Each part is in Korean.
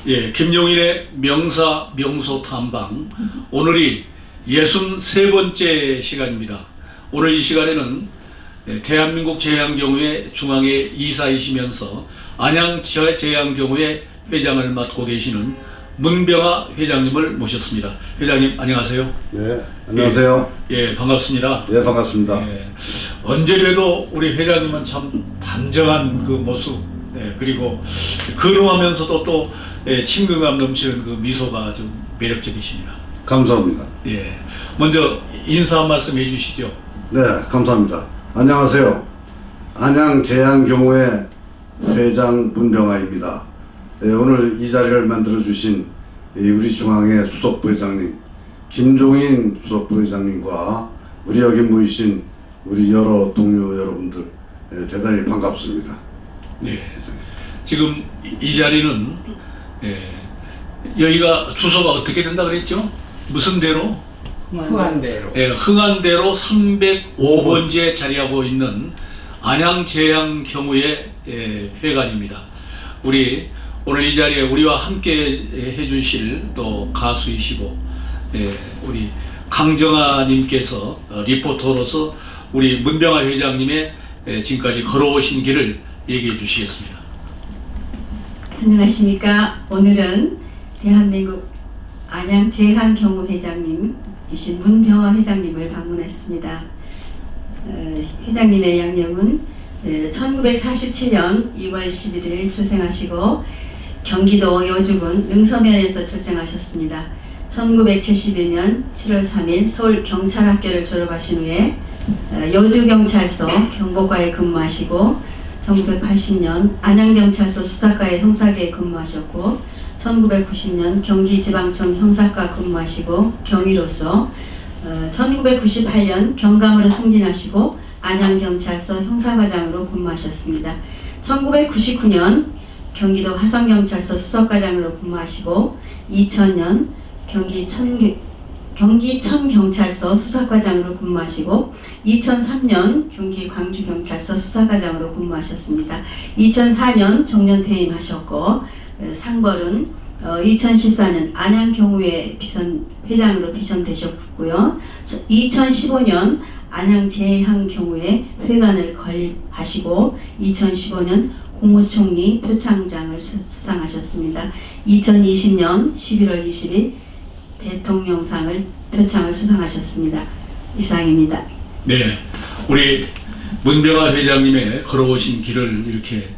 예, 김용일의 명사 명소 탐방. 오늘이 63번째 시간입니다. 오늘 이 시간에는 대한민국 제양경우회 중앙회 이사이시면서 안양 제양경우회 회장을 맡고 계시는 문병하 회장님을 모셨습니다. 회장님 안녕하세요. 네, 안녕하세요. 예, 반갑습니다. 네, 반갑습니다. 예, 언제 봬도 우리 회장님은 참 단정한 그 모습, 그리고 근엄하면서도 또 친근감 넘치는 그 미소가 좀 매력적이십니다. 감사합니다. 예, 먼저 인사 한 말씀 해주시죠. 네, 감사합니다. 안녕하세요. 안양 제양경우회 회장 문병하입니다. 오늘 이 자리를 만들어주신 우리 중앙회 수석부회장님 김종인 수석부회장님과 우리 여기 모이신 우리 여러 동료 여러분들 대단히 반갑습니다. 네, 지금 이 자리는 여기가 주소가 어떻게 된다 그랬죠? 무슨 대로? 흥안대로. 예, 흥안대로 305번지에 자리하고 있는 안양 제양경우회 회관입니다. 우리 오늘 이 자리에 우리와 함께 해주실 또 가수이시고 우리 강정아님께서 리포터로서 우리 문병하 회장님의 지금까지 걸어오신 길을 얘기해 주시겠습니다. 안녕하십니까. 오늘은 대한민국 안양 제양경우회장님이신 문병하 회장님을 방문했습니다. 회장님의 양력은 1947년 2월 11일 출생하시고 경기도 여주군 능서면에서 출생하셨습니다. 1971년 7월 3일 서울경찰학교를 졸업하신 후에 여주경찰서 경보과에 근무하시고 1980년 안양경찰서 수사과에 형사계에 근무하셨고 1990년 경기지방청 형사과 근무하시고 경위로서 1998년 경감으로 승진하시고 안양경찰서 형사과장으로 근무하셨습니다. 1999년 경기도 화성경찰서 수석과장으로 근무하시고 2000년 경기천경찰서 수사과장으로 근무하시고 2003년 경기 광주경찰서 수사과장으로 근무하셨습니다. 2004년 정년퇴임하셨고 상벌은 2014년 안양경우회 회장으로 비선되셨고요. 2015년 안양제양경우회 회관을 건립하시고 2015년 국무총리 표창장을 수상하셨습니다. 2020년 11월 20일 대통령상을 표창을 수상하셨습니다. 이상입니다. 네, 우리 문병하 회장님의 걸어오신 길을 이렇게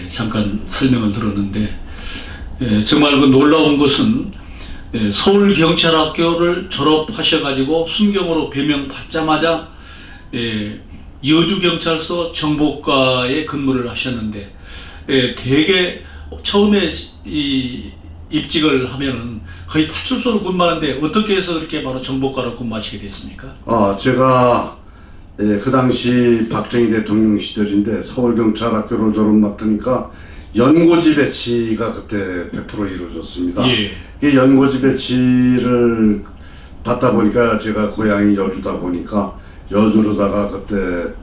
잠깐 설명을 들었는데 정말 그 놀라운 것은 서울경찰학교를 졸업하셔가지고 순경으로 배명받자마자 여주경찰서 정보과에 근무를 하셨는데 되게 처음에 이 입직을 하면은 거의 파출소로 근무하는데 어떻게 해서 그렇게 바로 정보과로 근무하시게 됐습니까? 제가 그 당시 박정희 대통령 시절인데 서울경찰학교를 졸업 맡으니까 연고지 배치가 그때 100% 이루어졌습니다. 예. 이 연고지 배치를 받다 보니까 제가 고향이 여주다 보니까 여주로다가 그때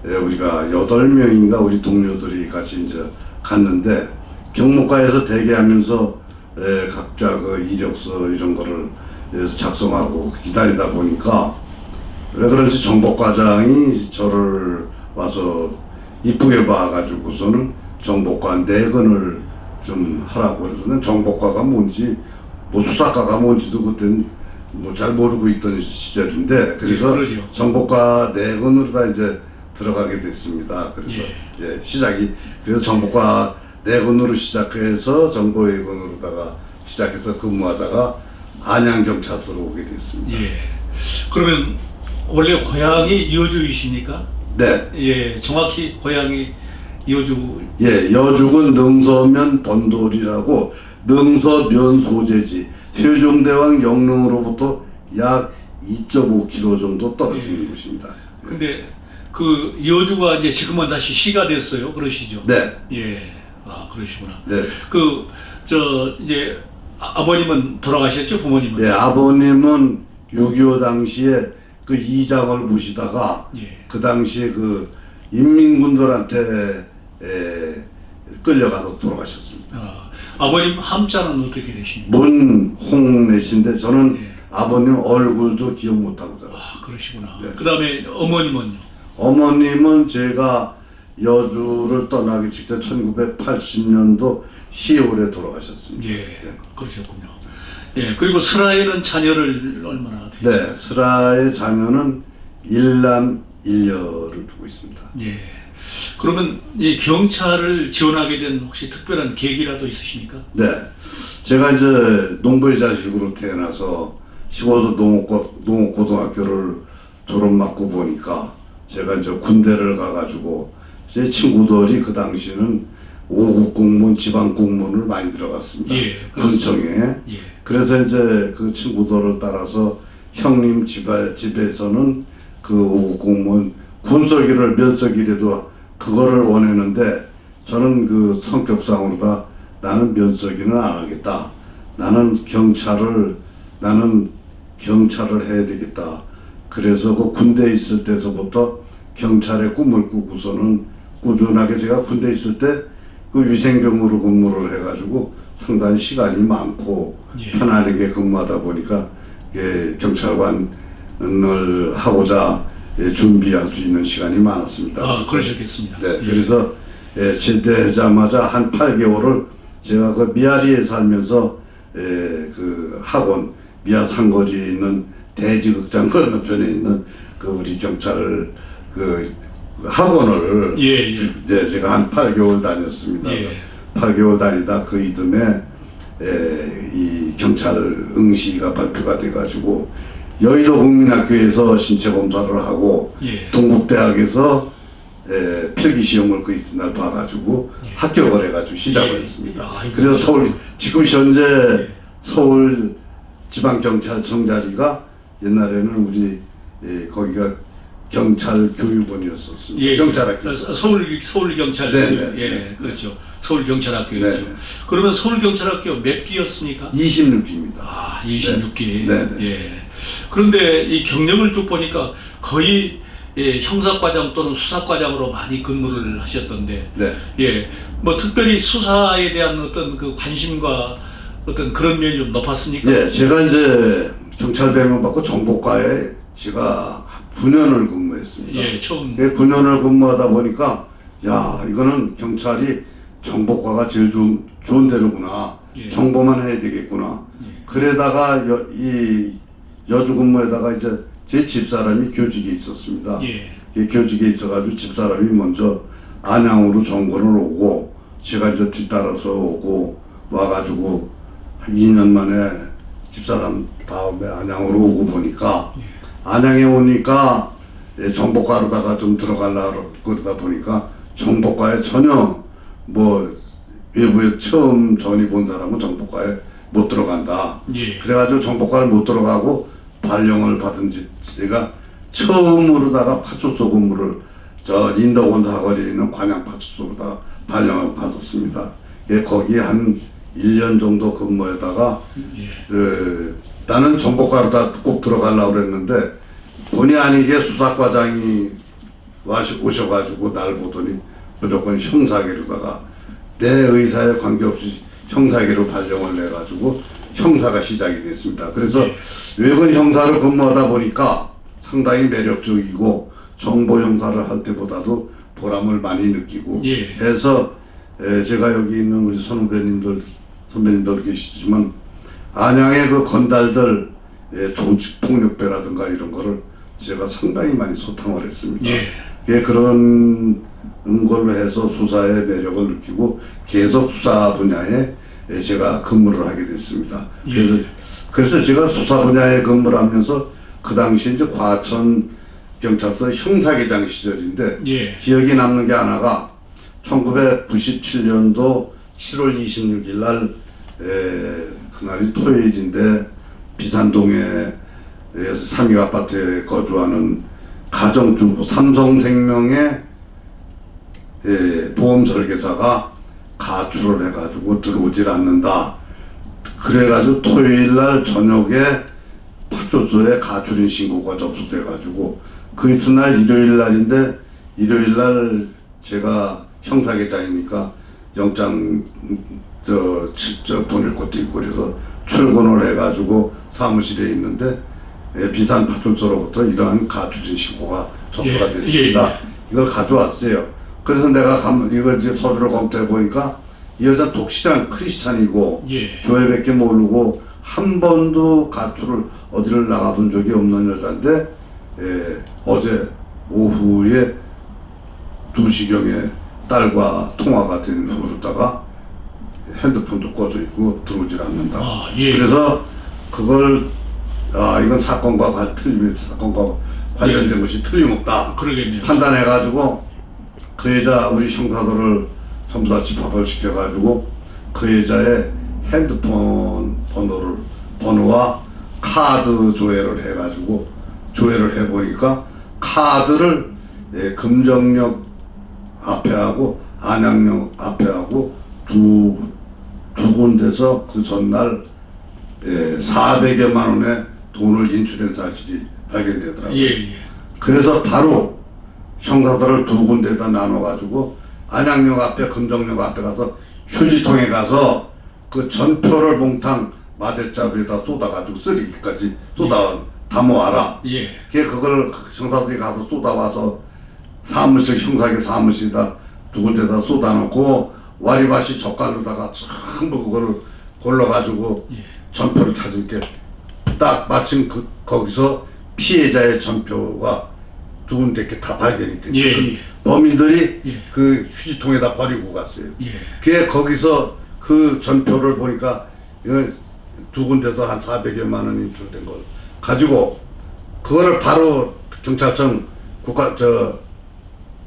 우리가 8명인가 우리 동료들이 같이 이제 갔는데 경무과에서 대기하면서 각자 그 이력서 이런 거를 작성하고 기다리다 보니까 왜 그런지 정보과장이 저를 와서 이쁘게 봐가지고서는 정보과 4건을 좀 하라고 그래서 정보과가 뭔지 뭐 수사과가 뭔지도 그때는 뭐 잘 모르고 있던 시절인데 그래서 정보과 4건으로 다 이제 들어가게 됐습니다. 그래서 시작이 그래서 정보과 4건으로 시작해서 정보회관으로다가 시작해서 근무하다가 안양경찰서로 오게 됐습니다. 예. 그러면 원래 고향이 여주이십니까? 네. 예, 정확히 고향이 여주. 예, 여주군 능서면 번돌이라고 능서면 소재지 세종대왕 영릉으로부터 약 2.5km 정도 떨어지는 곳입니다. 근데 그 여주가 이제 지금은 다시 시가 됐어요. 그러시죠? 네. 예. 아, 그러시구나. 네. 이제 아버님은 돌아가셨죠? 부모님은? 네, 아버님은 6.25 당시에 그 이장을 모시다가 그 당시에 그 인민군들한테 끌려가서 돌아가셨습니다. 아버님 함자는 어떻게 되십니까? 문홍래신데 저는 예. 아버님 얼굴도 기억 못하고 살았어요. 아, 그러시구나. 네. 그 다음에 어머님은요? 어머님은 제가 여주를 떠나기 직전 1980년도 10월에 돌아가셨습니다. 예, 네. 그러셨군요. 예, 그리고 슬하에는 자녀를 얼마나 되셨어요? 네, 슬하의 자녀는 일남 일녀를 두고 있습니다. 예. 그러면 이 경찰을 지원하게 된 혹시 특별한 계기라도 있으십니까? 네, 제가 이제 농부의 자식으로 태어나서 시골도 농업고등학교를 졸업맞고 보니까 제가 이제 군대를 가가지고 제 친구들이 그 당시에는 5급 공무원, 지방 공무원을 많이 들어갔습니다. 예, 군청에. 예. 그래서 이제 그 친구들을 따라서 형님 집에서는 그 5급 공무원 군소기를 면소기라도 그거를 원했는데 저는 그 성격상으로다 나는 면소기는 안 하겠다. 나는 경찰을 해야 되겠다. 그래서 그 군대에 있을 때서부터 경찰의 꿈을 꾸고서는 꾸준하게 제가 군대에 있을 때 그 위생병으로 근무를 해가지고 상당히 시간이 많고 예. 편안하게 근무하다 보니까 경찰관을 하고자 준비할 수 있는 시간이 많았습니다. 아, 그러셨겠습니다. 네, 예. 그래서 제대하자마자 한 8개월을 제가 그 미아리에 살면서 그 학원 미아 상거리에 있는 대지극장 건너편에 있는 그 우리 경찰 그 학원을 예, 예. 네, 제가 한 8개월 다녔습니다. 예. 8개월 다니다 그 이듬해 이 경찰 응시가 발표가 돼가지고 여의도 국민학교에서 신체 검사를 하고 예. 동국대학에서 필기 시험을 그 이튿날 봐가지고 예. 합격을 해가지고 시작을 예. 했습니다. 아이고. 그래서 서울 지금 현재 예. 서울 지방경찰청 자리가 옛날에는 우리 거기가 경찰교육원이었었습니다. 예, 경찰학교. 서울 경찰. 네, 네, 예, 네. 그렇죠. 서울 경찰학교였죠. 네. 그러면 서울 경찰학교 몇 기였습니까? 26기입니다. 아, 26기. 네, 네. 예. 그런데 이 경력을 쭉 보니까 거의 형사과장 또는 수사과장으로 많이 근무를 하셨던데, 네. 예, 뭐 특별히 수사에 대한 어떤 그 관심과 어떤 그런 면이 좀 높았습니까? 예, 제가 이제 경찰 배명받고 정보과에 제가 9년을 근무했습니다. 예, 처음. 9년을 근무하다 보니까 야, 이거는 경찰이 정보과가 제일 좋은 데로구나. 예. 정보만 해야 되겠구나. 예. 그러다가 이 여주 근무에다가 이제 제 집사람이 교직에 있었습니다. 예. 이 교직에 있어가지고 집사람이 먼저 안양으로 정보를 오고 제가 이제 뒤따라서 오고 와가지고 한 2년 만에 집사람 다음에 안양으로 오고 보니까 안양에 오니까 정보과로다가 좀 들어가려고 그러다 보니까 정보과에 전혀 뭐 외부에 처음 전입 온 사람은 정보과에 못 들어간다. 예. 그래가지고 정보과를 못 들어가고 발령을 받은 제가 처음으로다가 파출소 근무를 저 인덕원 사거리에 있는 관양파출소로다 발령을 받았습니다. 거기 한 1년 정도 근무에다가 예. 나는 정보과로다 꼭 들어가려고 그랬는데 본의 아니게 수사과장이 오셔가지고 날 보더니 무조건 형사계로다가 내 의사에 관계없이 형사계로 발령을 내가지고 형사가 시작이 됐습니다. 그래서 예. 외근 형사를 근무하다 보니까 상당히 매력적이고 정보 형사를 할 때보다도 보람을 많이 느끼고 예. 해서 제가 여기 있는 우리 선배님들 계시지만 안양의 그 건달들 조직 폭력배라든가 이런 거를 제가 상당히 많이 소탕을 했습니다. 예. 그런 걸로 해서 수사의 매력을 느끼고 계속 수사 분야에 제가 근무를 하게 됐습니다. 예. 그래서 제가 수사 분야에 근무를 하면서 그 당시 이제 과천 경찰서 형사계장 시절인데 예. 기억이 남는 게 하나가 1997년도 7월 26일 날 그날이 토요일인데 비산동에 삼익 아파트에 거주하는 가정주부 삼성생명의 보험 설계사가 가출을 해가지고 들어오질 않는다. 그래가지고 토요일 날 저녁에 파출소에 가출인 신고가 접수돼가지고 그 이튿날 일요일 날인데 일요일 날 제가 형사계장이니까 영장 저 보낼 것도 있고 그래서 출근을 해가지고 사무실에 있는데 비산 파출소로부터 이러한 가출인 신고가 접수가 예, 됐습니다. 이걸 가져왔어요. 그래서 내가 이걸 이제 서류를 검토해 보니까 이 여자 독실한 크리스찬이고 예. 교회밖에 모르고 한 번도 가출을 어디를 나가본 적이 없는 여자인데 어제 오후에 2시경에 딸과 통화가 된 후로다가 핸드폰도 꺼져 있고 들어오질 않는다. 아, 예. 그래서 그걸 이건 사건과 관련된 것이 틀림없다. 그러겠네요. 판단해가지고 그 여자 우리 형사들을 전부 다 집합을 시켜가지고 그 여자의 핸드폰 번호와 카드 조회를 해가지고 조회를 해보니까 카드를 금정역 앞에 하고 안양역 앞에 하고 두 군데서 그 전날 400여만 원의 돈을 인출한 사실이 발견되더라고요. 예. 그래서 바로 형사들을 두 군데다 나눠가지고 안양역 앞에 금정역 앞에 가서 휴지통에 가서 그 전표를 몽탕 마대자루에다 쏟아가지고 쓰레기까지 담아와라. 예. 그걸 형사들이 가서 쏟아와서 형사계 사무실에다 두 군데다 쏟아놓고 와리바시 젓갈로다가 전부 그거를 골라가지고 예. 전표를 찾을 게 딱 마침 거기서 피해자의 전표가 두 군데 이렇게 다 발견이 됐죠. 예. 그 범인들이 예. 그 휴지통에다 버리고 갔어요. 예. 그게 거기서 그 전표를 보니까 두 군데서 한 400여만 원 인출된 걸 가지고 그거를 바로 경찰청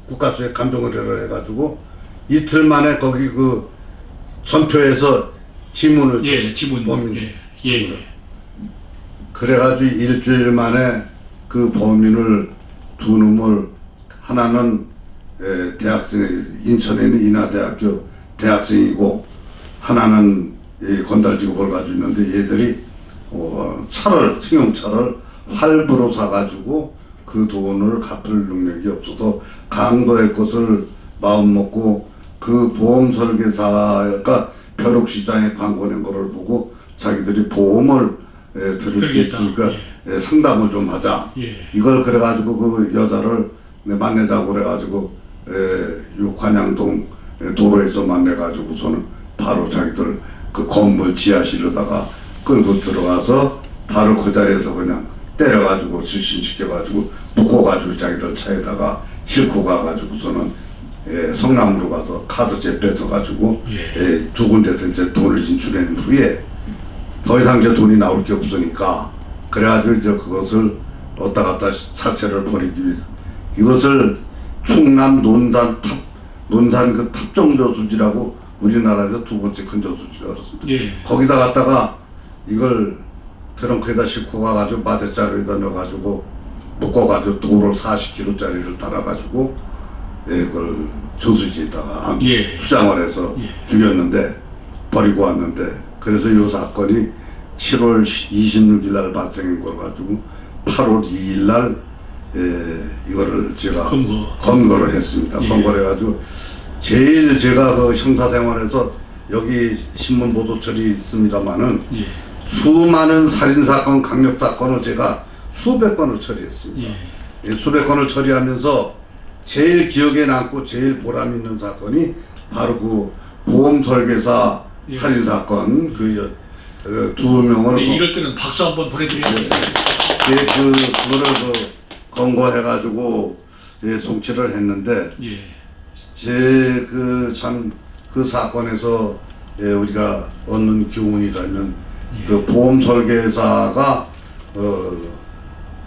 국가수에 감정 의뢰를 해가지고 이틀 만에 거기 그 전표에서 지문을 지문. 범인 예. 그래가지고 일주일 만에 그 범인을 두 놈을 하나는 대학생 인천에 있는 인하대학교 대학생이고 하나는 건달직업을 가지고 있는데 얘들이 승용차를 할부로 사가지고 그 돈을 갚을 능력이 없어서 강도할 것을 마음먹고 그 보험 설계사가 벼룩시장에 광고 낸 거를 보고 자기들이 보험을 들을 게 있으니까 상담을 좀 하자. 예. 이걸 그래가지고 그 여자를 만나자고 그래가지고 관양동 도로에서 만나가지고서는 바로 자기들 그 건물 지하실로다가 끌고 들어가서 바로 그 자리에서 그냥 때려가지고 실신시켜가지고 묶어가지고 자기들 차에다가 싣고 가가지고서는 성남으로 가서 카드째 뺏어가지고 두 군데서 이제 돈을 인출한 후에 더 이상 이제 돈이 나올 게 없으니까 그래가지고 이제 그것을 왔다 갔다 사체를 버리기 위해서 이것을 충남 논산 그 탑정저수지라고 우리나라에서 두 번째 큰 저수지가 그렇습니다. 예. 거기다 갖다가 이걸 트렁크에다 싣고 가가지고 마대자루에다 넣어가지고 묶어가지고 도로 40km짜리를 달아가지고 그걸 저수지에다가 수장을 해서 죽였는데 버리고 왔는데 그래서 이 사건이 7월 26일 날 발생한 걸 가지고 8월 2일 날 이거를 제가 검거를 했습니다. 검거를 해가지고 제일 제가 그 형사 생활에서 여기 신문 보도철이 있습니다만은 수많은 살인사건, 강력사건을 제가 수백 건을 처리했습니다. 수백 건을 처리하면서 제일 기억에 남고 제일 보람 있는 사건이 바로 그 보험 설계사 살인사건 두 명을 이럴 때는 박수 한번 보내드려야 돼요. 그거를 검거해가지고 송치를 했는데 그 사건에서 우리가 얻는 교훈이라면 그 보험 설계사가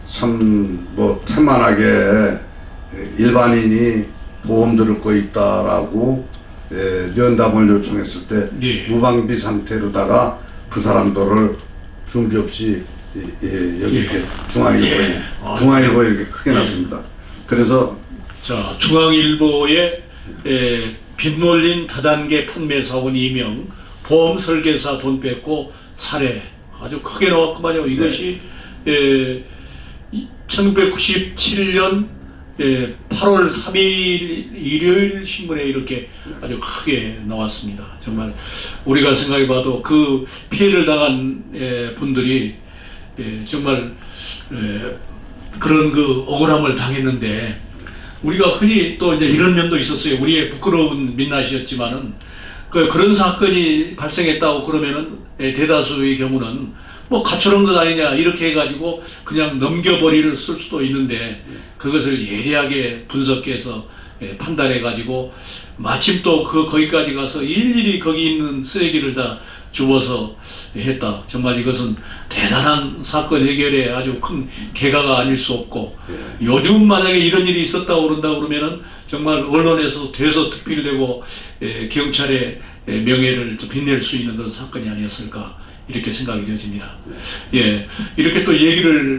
참 태만하게 일반인이 보험 들을 거 있다라고 면담을 요청했을 때 무방비 상태로다가 그 사람들을 준비 없이 여기 이렇게 중앙일보에 이렇게 크게 났습니다. 그래서 자, 중앙일보에 빚놀린 다단계 판매 사원 2명 보험 설계사 돈 뺏고 살해 아주 크게 나왔구만요. 이것이 1997년 8월 3일 일요일 신문에 이렇게 아주 크게 나왔습니다. 정말 우리가 생각해봐도 그 피해를 당한 분들이 정말 그런 그 억울함을 당했는데, 우리가 흔히 또 이제 이런 면도 있었어요. 우리의 부끄러운 민낯이었지만은 그런 사건이 발생했다고 그러면은 대다수의 경우는 뭐 가출한 것 아니냐 이렇게 해가지고 그냥 넘겨버리를 쓸 수도 있는데, 그것을 예리하게 분석해서 판단해가지고 마침 또 거기까지 가서 일일이 거기 있는 쓰레기를 다 주워서 했다. 정말 이것은 대단한 사건 해결에 아주 큰 개가가 아닐 수 없고, 요즘 만약에 이런 일이 있었다고 그런다고 그러면은 정말 언론에서 대서특필되고 경찰의 명예를 또 빛낼 수 있는 그런 사건이 아니었을까 이렇게 생각이 되어집니다. 이렇게 또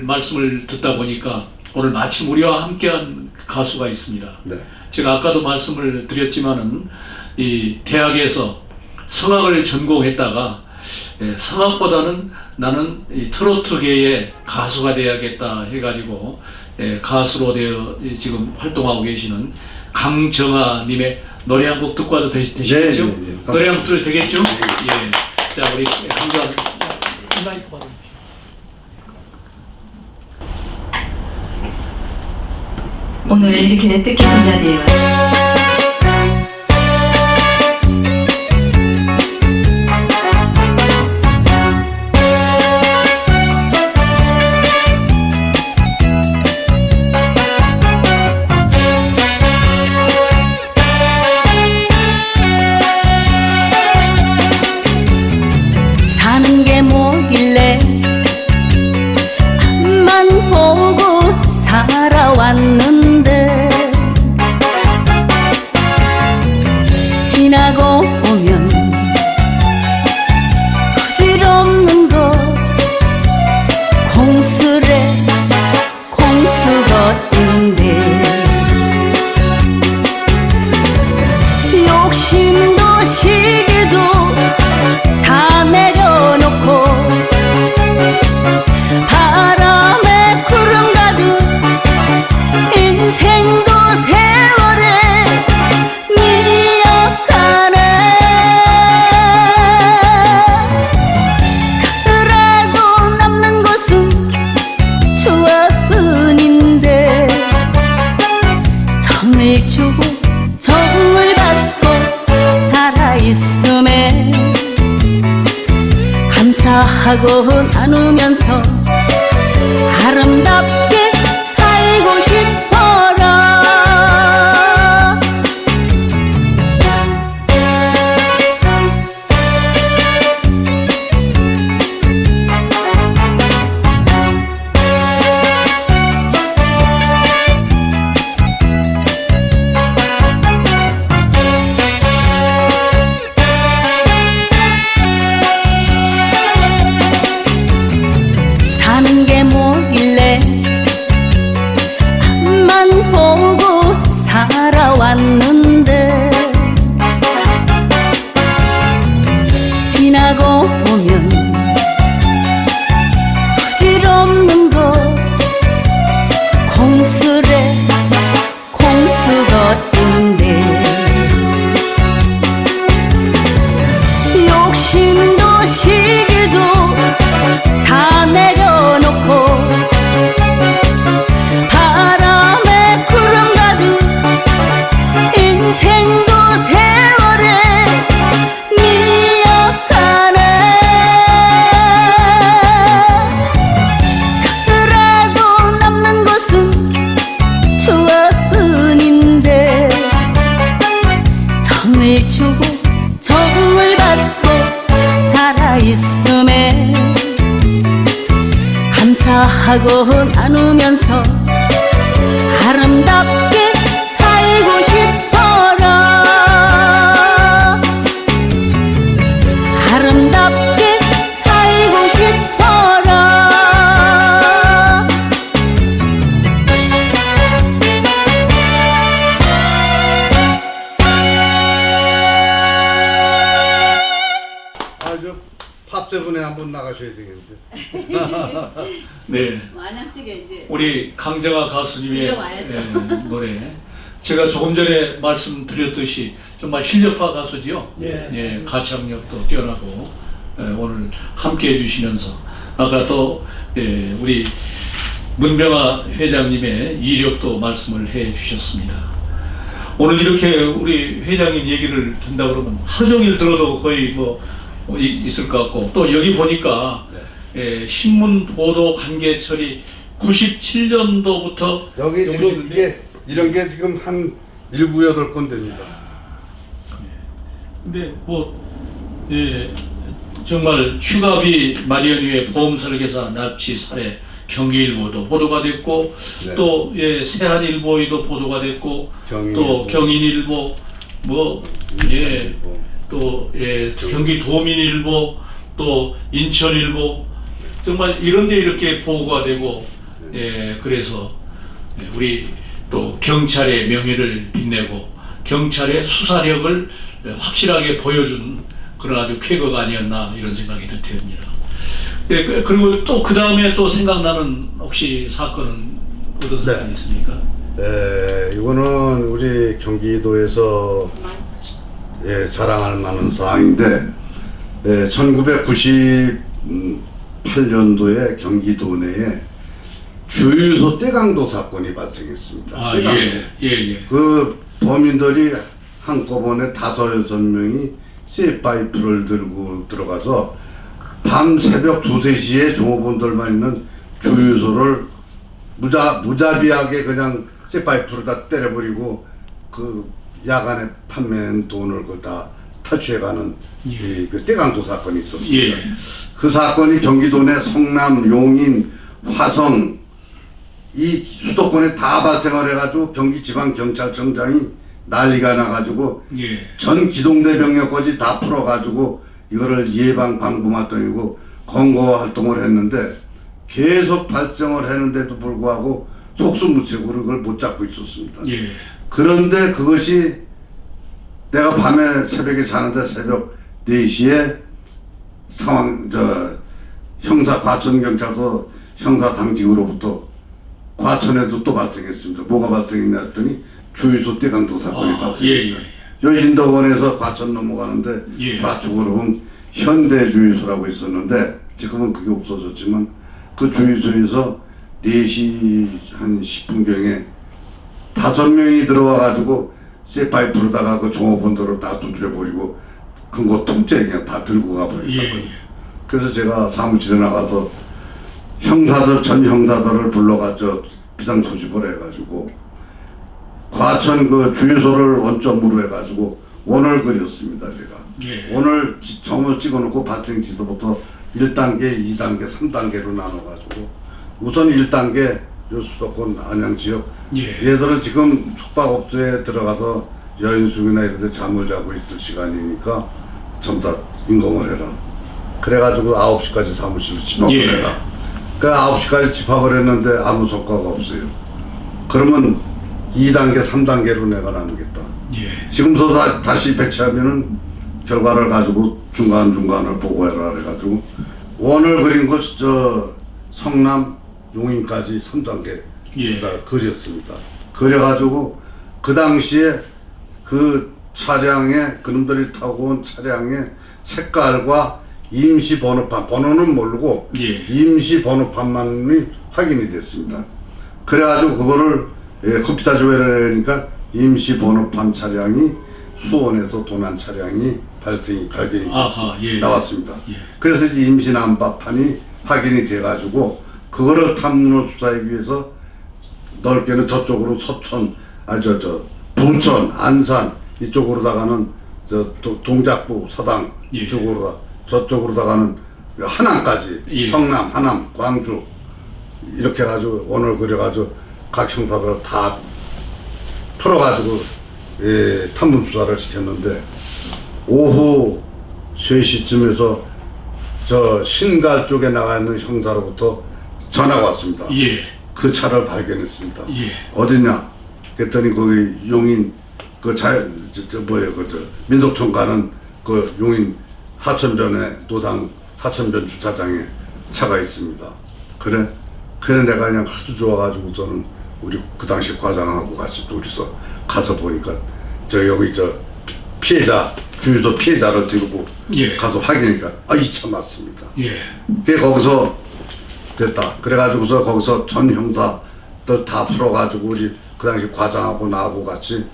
말씀을 듣다 보니까 오늘 마침 우리와 함께한 가수가 있습니다. 네. 제가 아까도 말씀을 드렸지만은 이 대학에서 성악을 전공했다가 성악보다는 나는 이 트로트계의 가수가 돼야겠다 해가지고 가수로 되어 지금 활동하고 계시는 강정아님의 노래 한 곡 듣고 와도 되시겠죠? 네. 노래 한 곡 들어도 되겠죠? 자, 우리 강정아 마이크 받아. 오늘 이렇게 뜻깊은 자리에 왔습니다. 사는 게 뭐길래 앞만 보고 살아왔는데, 지나고 보면 부질없는 것 공수래 공수것인데, 욕심도 시기도 다 내려놓고 바람에 구름 가득 인생도 세월에 미약하네. 그래도 남는 것은 추억뿐인데, 정을 주고 정을 받고 살아있음에 감사하고 나누면서 아름답게 살고 싶어라. 사는 게 뭐길래 앞만 보고 살아왔는데, 지나고 보면 부질없는 것 공수래 공수것인데, 욕심도 시기도 다 내려놓고 바람에 구름 가득 인생도 세월에 미약하네. 그래도 남는 것은 추억뿐인데, 정을 주고 정을 받고 살아있음에 감사하고 나누면서 아름답게 살고 싶어라. 아름답게 살고 싶어라. 아주 팝 탑세븐에 한번 나가셔야 되겠는데. 네. 마냥찌개 이제 우리 강정아 가수님의 들려와야죠. 노래. 제가 조금 전에 말씀드렸듯이 정말 실력파 가수지요. 예. 가창력도 뛰어나고 오늘 함께 해주시면서 아까 또 우리 문병아 회장님의 이력도 말씀을 해주셨습니다. 오늘 이렇게 우리 회장님 얘기를 듣는다 그러면 하루 종일 들어도 거의 있을 것 같고 또 여기 보니까 신문 보도 관계 처리 97년도부터 여기 지금 이게 이런 게 지금 한 7, 8건 됩니다. 근데 정말 휴가비 마련 위에 보험 설계사 납치 살해 경기일보도 보도가 됐고 네. 또 세한일보에도 보도가 됐고 또 경인일보 또 경기도민일보 또 인천일보 정말 이런데 이렇게 보고가 되고 그래서 우리 또 경찰의 명예를 빛내고 경찰의 수사력을 확실하게 보여준 그런 아주 쾌거가 아니었나 이런 생각이 듭니다. 그리고 또 그 다음에 또 생각나는 혹시 사건은 어떤 사건이 있습니까? 이거는 우리 경기도에서 자랑할 만한 사항인데 1998년도에 경기도 내에 주유소 떼강도 사건이 발생했습니다. 예. 그 범인들이 한꺼번에 5, 6명이 쇠파이프를 들고 들어가서 밤 새벽 2, 3시에 종업원들만 있는 주유소를 무자비하게 그냥 쇠파이프를 다 때려버리고 그 야간에 판매한 돈을 다 탈취해가는 그 떼강도 사건이 있었습니다. 그 사건이 경기도 내 성남, 용인, 화성 이 수도권에 다 발생을 해가지고 경기지방경찰청장이 난리가 나가지고 전 기동대 병력까지 다 풀어가지고 이거를 예방 방부 활동이고 검거 활동을 했는데 계속 발생을 했는데도 불구하고 속수무책으로 그걸 못 잡고 있었습니다. 그런데 그것이 내가 밤에 새벽에 자는데 새벽 4시에 과천경찰서 형사당직으로부터 과천에도 또 발생했습니다. 뭐가 발생했냐 했더니 주유소 떼강도 사건이 발생했습니다. 요 인덕원에서 과천 넘어가는데 좌측으로 보면 현대주유소라고 있었는데 지금은 그게 없어졌지만 그 주유소에서 4시 한 10분경에 5명이 들어와가지고 쇠파이프로다가 그 종업원들을 다 두드려버리고 그거 통째 그냥 다 들고 가버렸어요. 그래서 제가 사무실에 나가서 전 형사들을 불러가지고 비상소집을 해가지고 과천 그 주유소를 원점으로 해가지고 원을 그렸습니다. 제가 원을 점을 찍어놓고 발생 지도부터 1단계, 2단계, 3단계로 나눠가지고 우선 1단계 요 수도권 안양 지역 얘들은 지금 숙박업소에 들어가서 여인숙이나 이런 데 잠을 자고 있을 시간이니까 전부 다 임검을 해라. 그래가지고 9시까지 사무실로 집합을 해라. 그 9시까지 집합을 했는데 아무 성과가 없어요. 그러면 2단계, 3단계로 내가 나누겠다. 지금부터 다시 배치하면은 결과를 가지고 중간중간을 보고해라 그래가지고 원을 그린 거 성남, 용인까지 3단계 다 그렸습니다. 그려가지고 그 당시에 그 차량에 그놈들이 타고 온 차량의 색깔과 임시 번호판, 번호는 모르고 임시 번호판만이 확인이 됐습니다. 그래가지고 그거를 컴퓨터 조회를 하니까 임시 번호판 차량이 수원에서 도난 차량이 발견이 나왔습니다. 그래서 이제 임시 난방판이 확인이 돼가지고 그거를 탐문을 수사하기 위해서 넓게는 저쪽으로 서천, 부천, 안산 이쪽으로다가는 동작부, 서당 이쪽으로 저쪽으로다가는 하남까지 성남, 하남, 광주 이렇게 해가지고 원을 그려가지고 각 형사들 다 풀어가지고 탐문 수사를 시켰는데 오후 3시쯤에서 저 신갈 쪽에 나가 있는 형사로부터 전화가 왔습니다. 그 차를 발견했습니다. 어디냐? 그랬더니 거기 용인 민속촌 가는 그 용인 하천변에 노당 하천변 주차장에 차가 있습니다. 그래 내가 그냥 하도 좋아가지고서는 우리 그 당시 과장하고 같이 둘이서 가서 보니까 여기 피해자 주유소 피해자를 들고 예. 가서 확인하니까 이 차 맞습니다. 예. 그게 거기서 됐다. 그래가지고서 거기서 전 형사들 다 풀어가지고 우리 그 당시 과장하고 나하고 같이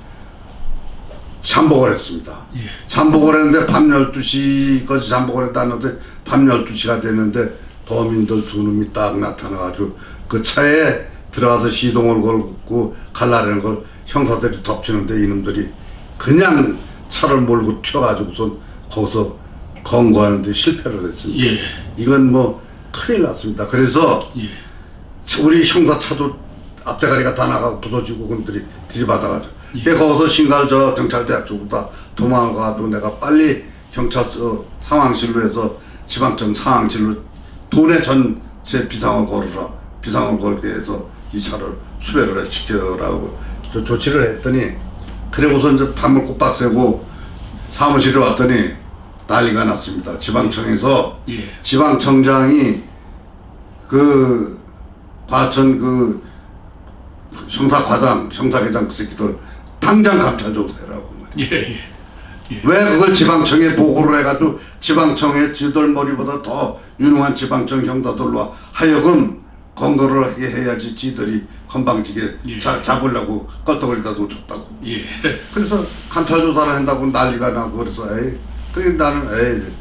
잠복을 했습니다. 예. 잠복을 했는데 밤 12시까지 잠복을 했다는데 밤 12시가 됐는데 범인들 두 놈이 딱 나타나가지고 그 차에 들어가서 시동을 걸고 갈라내는 걸 형사들이 덮치는데 이놈들이 그냥 차를 몰고 튀어가지고선 거기서 검거하는데 실패를 했습니다. 예. 이건 뭐 큰일 났습니다. 그래서 예. 우리 형사 차도 앞대가리가 다 나가고 부서지고 그들이 들이받아가지고 예. 거기서 신갈 경찰대학 쪽부터 도망을 가도 내가 빨리 경찰서 상황실로 해서 지방청 상황실로 돈의 전체 비상을 걸어라. 비상을 걸게 해서 이 차를 수배를 시켜라고 조치를 했더니 그리고서 이제 밤을 꼬박 새고 사무실에 왔더니 난리가 났습니다. 지방청에서 예. 지방청장이 그 과천 그 형사과장, 형사계장 그 새끼들 당장 감찰 조사해라고 말이야. 예. 예. 왜 그걸 지방청에 보고를 해가지고 지방청의 지들 머리보다 더 유능한 지방청 형사들로 하여금 검거를 하게 해야지 지들이 건방지게 예. 잡으려고 껐덕거리다 놓쳤다고. 예. 그래서 감찰 조사를 한다고 난리가 나고 그래서 그래 나는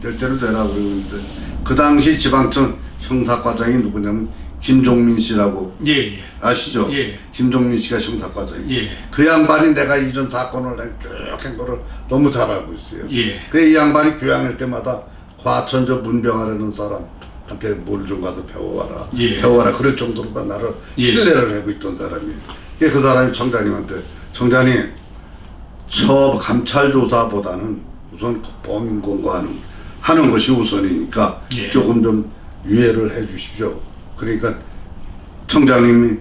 될 대로 되라고 그러는데 그 당시 지방청 형사과장이 누구냐면 김종민 씨라고 예. 예. 아시죠? 예. 김종민 씨가 형사과장이에요. 예. 그 양반이 내가 이런 사건을 쭉한 거를 너무 잘 알고 있어요. 예. 그 이 양반이 교양할 때마다 과천 저 문병하려는 사람한테 뭘 좀 가서 배워와라. 예. 배워와라. 그럴 정도로 나를 예. 신뢰를 하고 있던 사람이에요. 그 사람이 청장님한테 청장님 저 감찰 조사보다는 우선 범인 공고하는 것이 우선이니까 예. 조금 좀 유예를 해 주십시오. 그러니까 청장님이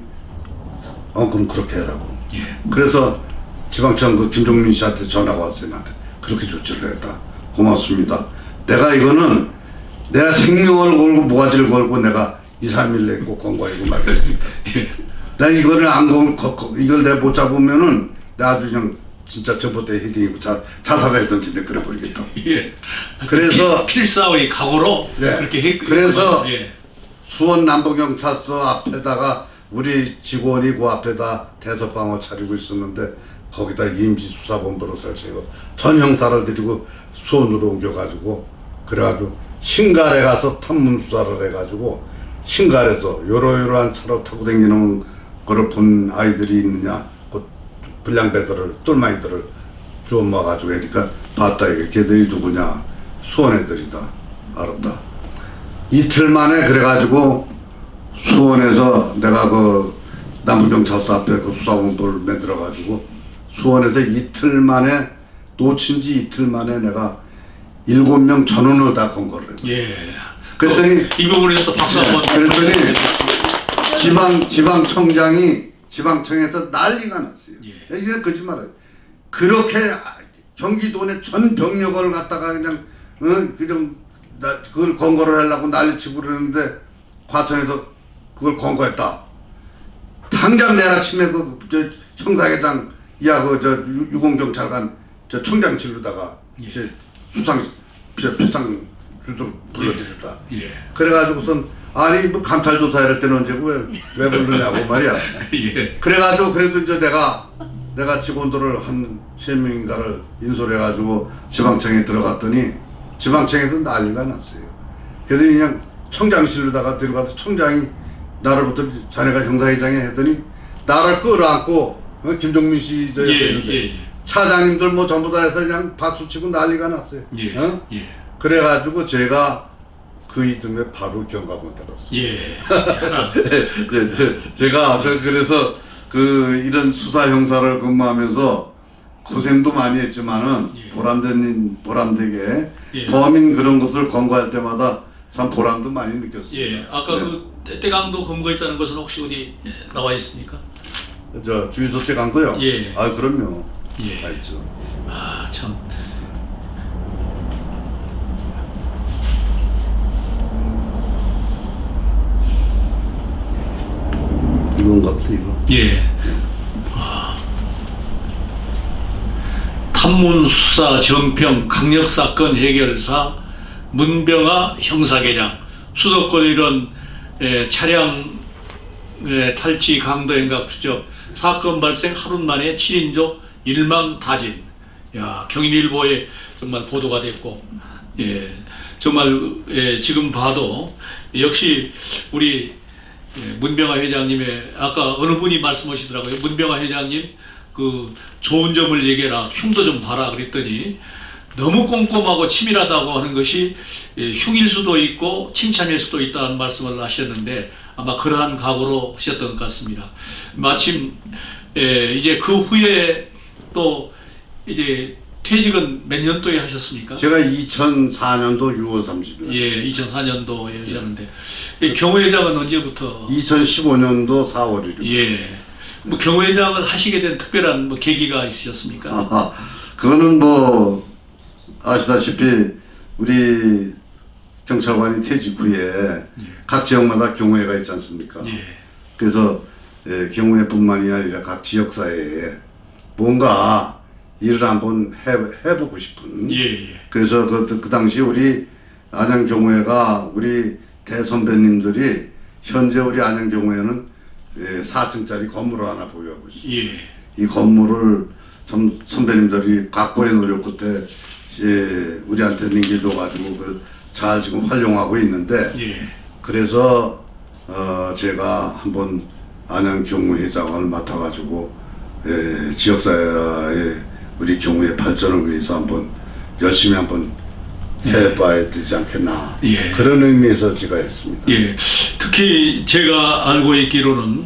그럼 그렇게 해라고. 예. 그래서 지방청 그 김종민 씨한테 전화가 왔어요. 나한테 그렇게 조치를 했다. 고맙습니다. 내가 이거는 내가 생명을 걸고 모가지를 걸고 내가 2, 3일 내에 꼭 권고하고 말겠습니다. 예. 내가 이거를 안 이걸 내가 못 잡으면은 내가 아주 그냥 진짜 전봇대 헤딩이고 자살했던지 그래 버리겠다. 예. 그래서 필사의 각오로 예. 그렇게 했. 그래서 예. 수원 남부경찰서 앞에다가 우리 직원이 그 앞에다 대서방을 차리고 있었는데 거기다 임시수사본부로 설치하고 전 형사를 데리고 수원으로 옮겨가지고 그래가지고 신갈에 가서 탐문 수사를 해가지고 신갈에서 요러요러한 차로 타고 다니는 거를 본 아이들이 있느냐 그 불량배들을 똘마이들을 주워 모아가지고 하니까 봤다 이게 걔들이 누구냐 수원 애들이다 알았다. 이틀 만에 그래가지고 수원에서 내가 그 남부경찰서 앞에 그 수사본부를 만들어가지고 수원에서 이틀 만에 놓친 지 이틀 만에 내가 7명 전원을 다 검거를 했어요. 예. 그랬더니 이 부분에서 또 박수 한번. 그랬더니 지방청에서 난리가 났어요. 예. 이제 거짓말을 그렇게 경기도 내 전 병력을 갖다가 그냥 그걸 검거를 하려고 난리치고 그러는데 과천에서 그걸 검거했다. 당장 내일 아침에 형사계장 유공경찰관 청장실로다가 예. 이제 수상 주도 불러드렸다. 예. 그래가지고선 아니 뭐 감찰 조사 이럴 때는 언제고 왜 부르냐고 말이야. 예. 그래가지고 그래도 이제 내가 직원들을 한 3명인가를 인솔해가지고 지방청에 들어갔더니 지방청에서 난리가 났어요. 그래서 그냥 청장실로다가 들어가서 청장이 나를부터 자네가 형사회장에 했더니 나를 끌어안고 김종민 씨 저 옆에 있는데 차장님들 뭐 전부 다 해서 그냥 박수치고 난리가 났어요. 예. 예. 그래가지고 제가 그 이듬해 바로 경감을 받았어요. 예. 제가 그래서 이런 수사 형사를 근무하면서 고생도 많이 했지만은 예. 보람되게 예. 범인 그런 것을 검거할 때마다 참 보람도 많이 느꼈습니다. 예. 아까 네. 그 떼강도 검거했다는 것은 혹시 어디 나와 있습니까? 저 주유소 떼강도요? 예. 아 그럼요. 예. 다 있죠. 아 참. 예. 탐문수사 정평 강력사건 해결사 문병아 형사계장 수도권 이런 차량 탈취 강도 행각 추적 사건 발생 하루 만에 7인조 일망타진. 야, 경인일보에 정말 보도가 됐고, 예, 정말 지금 봐도 역시 우리 문병아 회장님의 아까 어느 분이 말씀하시더라고요. 문병아 회장님 그 좋은 점을 얘기해라, 흉도 좀 봐라 그랬더니 너무 꼼꼼하고 치밀하다고 하는 것이 흉일 수도 있고 칭찬일 수도 있다는 말씀을 하셨는데 아마 그러한 각오로 하셨던 것 같습니다. 마침 이제 그 후에 또 이제 퇴직은 몇 년도에 하셨습니까? 제가 2004년도 6월 30일. 예, 2004년도에 하셨는데 경호회장은 언제부터? 2015년도 4월 1일. 예. 뭐 경호회장을 하시게 된 특별한 뭐 계기가 있으셨습니까? 아하, 그거는 뭐 아시다시피 우리 경찰관이 퇴직 후에 각 지역마다 경호회가 있지 않습니까? 예. 그래서 경호회뿐만이 아니라 각 지역사회에 뭔가 일을 한번 해보고 싶은. 예. 그래서 그 당시 우리 안양경호회가 우리 대선배님들이 현재 우리 안양경호회는 4층짜리 건물을 하나 보유하고 있어요. 예. 이 건물을 참 선배님들이 각고의 노력 끝에 우리한테 넘겨줘가지고 잘 지금 활용하고 있는데, 예. 그래서 제가 한번 안양경호회장을 맡아가지고 지역사회의 우리 경호의 발전을 위해서 한번 열심히 한번 해봐야 되지 않겠나. 예. 그런 의미에서 제가 했습니다. 예. 특히 제가 알고 있기로는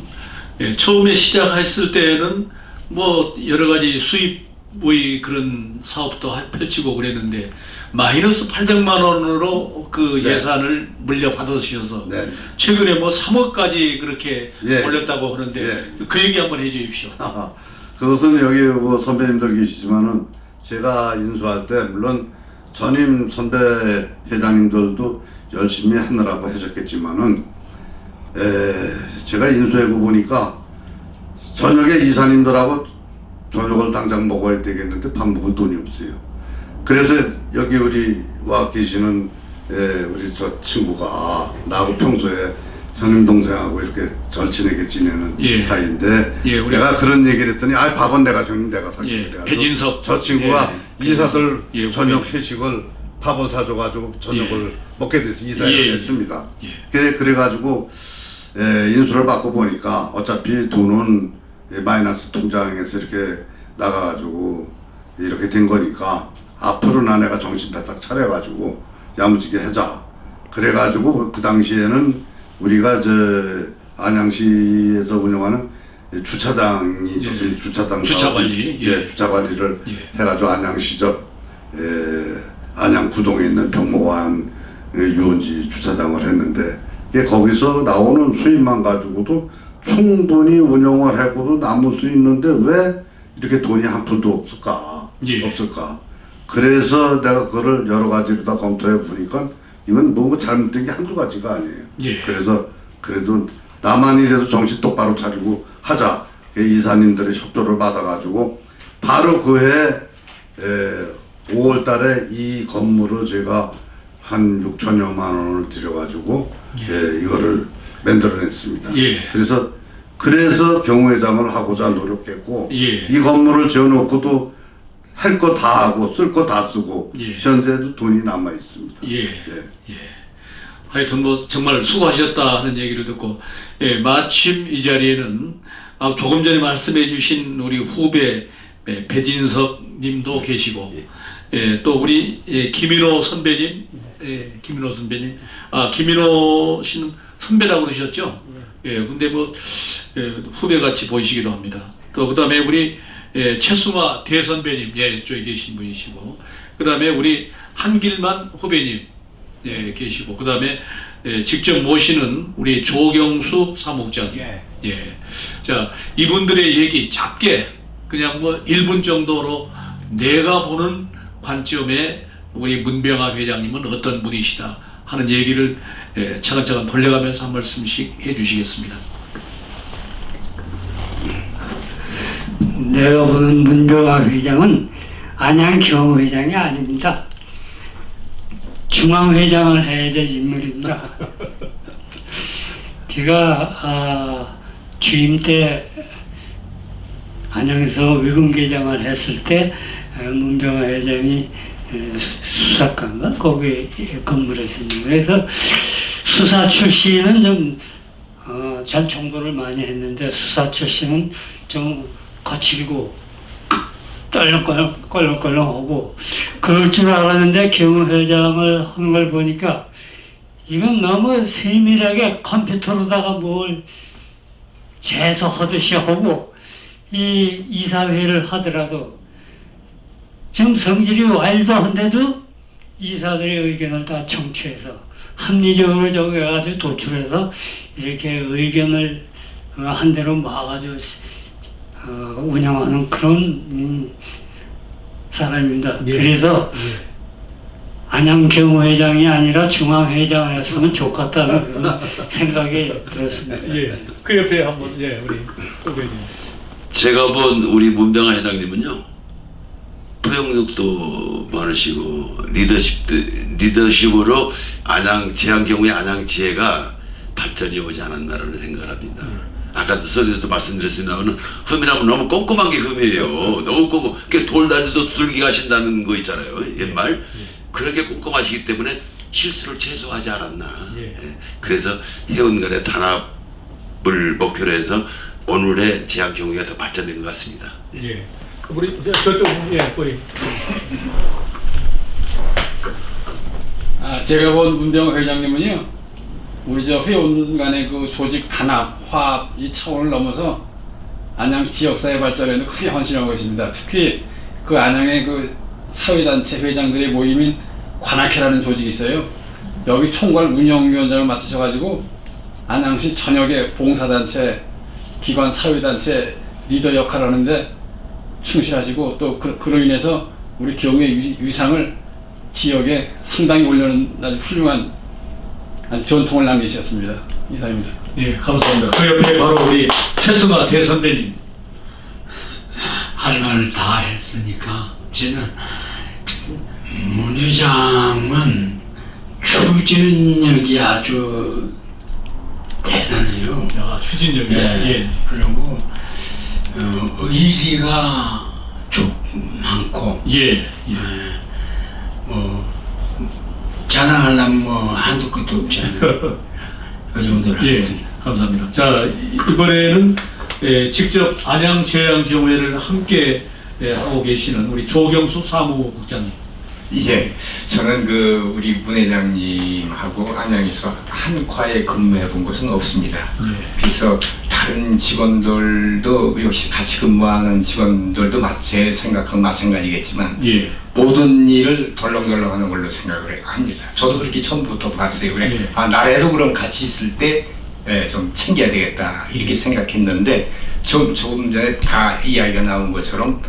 처음에 시작했을 때는 뭐 여러 가지 수입의 그런 사업도 펼치고 그랬는데 마이너스 800만 원으로 그 네. 예산을 물려받으셔서 네. 최근에 뭐 3억까지 그렇게 예. 올렸다고 하는데 예. 그 얘기 한번 해주십시오. 그것은 여기 뭐 선배님들 계시지만은 제가 인수할 때 물론 전임 선배 회장님들도 열심히 하느라고 하셨겠지만은 제가 인수하고 보니까 저녁에 이사님들하고 저녁을 당장 먹어야 되겠는데 밥 먹을 돈이 없어요. 그래서 여기 우리 와 계시는 우리 저 친구가 나하고 평소에 형님 동생하고 이렇게 절친하게 지내는 예. 사이인데 예, 우리 내가 그런 얘기를 했더니 밥은 내가 형님 내가 사게 예, 그래가지고 배진석. 저 친구가 예, 이사들 예, 저녁 회식을 밥을 사줘가지고 저녁을 먹게 돼서 이사를 예. 했습니다. 예. 그래가지고 인수를 받고 보니까 어차피 돈은 마이너스 통장에서 이렇게 나가가지고 이렇게 된 거니까 앞으로는 내가 정신 바짝 차려가지고 야무지게 하자. 그래가지고 그 당시에는 우리가 저 안양시에서 운영하는 주차장이 있었어요. 예. 주차장 주차 관리. 예. 주차 관리를 예. 해가지고 안양시적 안양 구동에 있는 병목원 유원지 주차장을 했는데 거기서 나오는 수입만 가지고도 충분히 운영을 하고도 남을 수 있는데 왜 이렇게 돈이 한 푼도 없을까? 예. 없을까? 그래서 내가 그거를 여러 가지로 다 검토해 보니까 이건 뭐 잘못된 게 한두 가지가 아니에요. 예. 그래서 그래도 나만이라도 정신 똑바로 차리고 하자. 이사님들의 협조를 받아가지고 바로 그해 5월 달에 이 건물을 제가 한 6천여만 원을 들여가지고 이거를 만들어냈습니다. 예. 그래서 경호회장을 하고자 노력했고 예. 이 건물을 지어놓고도 할 거 다 하고 쓸 거 다 쓰고 예. 현재도 돈이 남아 있습니다. 예. 예. 하여튼 뭐 정말 수고하셨다 하는 얘기를 듣고 마침 이 자리에는 조금 전에 말씀해 주신 우리 후배 배진석 님도 계시고 또 우리 김인호 선배님 김인호 선배님 김인호 씨는 선배라고 그러셨죠? 근데 뭐 후배 같이 보이시기도 합니다. 또 그다음에 우리 최승화 대선배님 저기 계신 분이시고 그다음에 우리 한길만 후배님 계시고 그다음에 직접 모시는 우리 조경수 사무국장님. 자, 이분들의 얘기 짧게 그냥 뭐 1분 정도로 내가 보는 관점에 우리 문병아 회장님은 어떤 분이시다 하는 얘기를 차근차근 돌려가면서 한 말씀씩 해주시겠습니다. 내가 보는 문병화 회장은 안양 경회장이 아닙니다. 중앙회장을 해야 될 인물입니다. 제가 주임 때 안양에서 외근계장을 했을 때 문병화 회장이 수사관가 거기에 근무했습니다. 그래서 수사 출신은 좀 잘 정보를 많이 했는데 수사 출신은 좀 거칠고 떨렁하고 그럴 줄 알았는데 경호회장을 하는 걸 보니까 이건 너무 세밀하게 컴퓨터로다가 뭘 재소하듯이 하고 이 이사회를 하더라도 지금 성질이 와일드한데도 이사들의 의견을 다 청취해서 합리적으로 저기 해가지고 도출해서 이렇게 의견을 한 대로 모아가지고 운영하는 그런 사람입니다. 예. 그래서 안양 경호회장이 아니라 중앙회장을 했으면 좋겠다는 그런 생각이 들었습니다. 예. 그 옆에 한번 예 우리 후배님. 제가 본 우리 문병화 회장님은요, 포용력도 많으시고 리더십으로 제한 경우에 안양 지혜가 발전이 오지 않았나라는 생각을 합니다. 아까도 서두에도 말씀드렸습니다만 흠이라면 너무 꼼꼼한 게 흠이에요. 너무 꼼꼼. 돌다리도 두들기 가신다는 거 있잖아요. 옛말. 그렇게 꼼꼼하시기 때문에 실수를 최소화하지 않았나. 예. 예. 그래서 회원간의 단합을 목표로 해서 오늘의 제한 경우가 더 발전된 것 같습니다. 예. 우리 저쪽 예 우리. 제가 본 문병화 회장님은요, 우리 저 회원 간의 그 조직 단합, 화합 이 차원을 넘어서 안양 지역사회 발전에도 크게 헌신하고 계십니다. 특히 그 안양의 그 사회단체 회장들의 모임인 관악회라는 조직이 있어요. 여기 총괄 운영위원장을 맡으셔가지고 안양시 전역의 봉사단체, 기관 사회단체 리더 역할을 하는데 충실하시고 또 그로 인해서 우리 경우의 위상을 지역에 상당히 올려놓은 아주 훌륭한 아주 전통을 남기셨습니다. 이상입니다. 예, 감사합니다. 그 옆에 바로 우리 최승화 대선배님. 할 말을 다 했으니까 저는 문 회장은 추진력이 아주 대단해요. 추진력이. 예. 그리고 의리가 좀 많고. 예. 뭐 자랑하려면 뭐 한도 끝도 없잖아요. 그 정도로 하겠습니다. 감사합니다. 자, 이번에는 직접 안양 제양 경회를 함께 하고 계시는 우리 조경수 사무국장님. 예, 저는 그 우리 문 회장님하고 안양에서 한 과에 근무해 본 것은 없습니다. 그래서 다른 직원들도 역시 같이 근무하는 직원들도 제 생각하고 마찬가지겠지만 모든 일을 덜렁덜렁하는 걸로 생각을 합니다. 저도 그렇게 처음부터 봤어요. 그래, 나라에도 그럼 같이 있을 때 좀 챙겨야 되겠다 이렇게 생각했는데 조금 전에 다 이야기가 나온 것처럼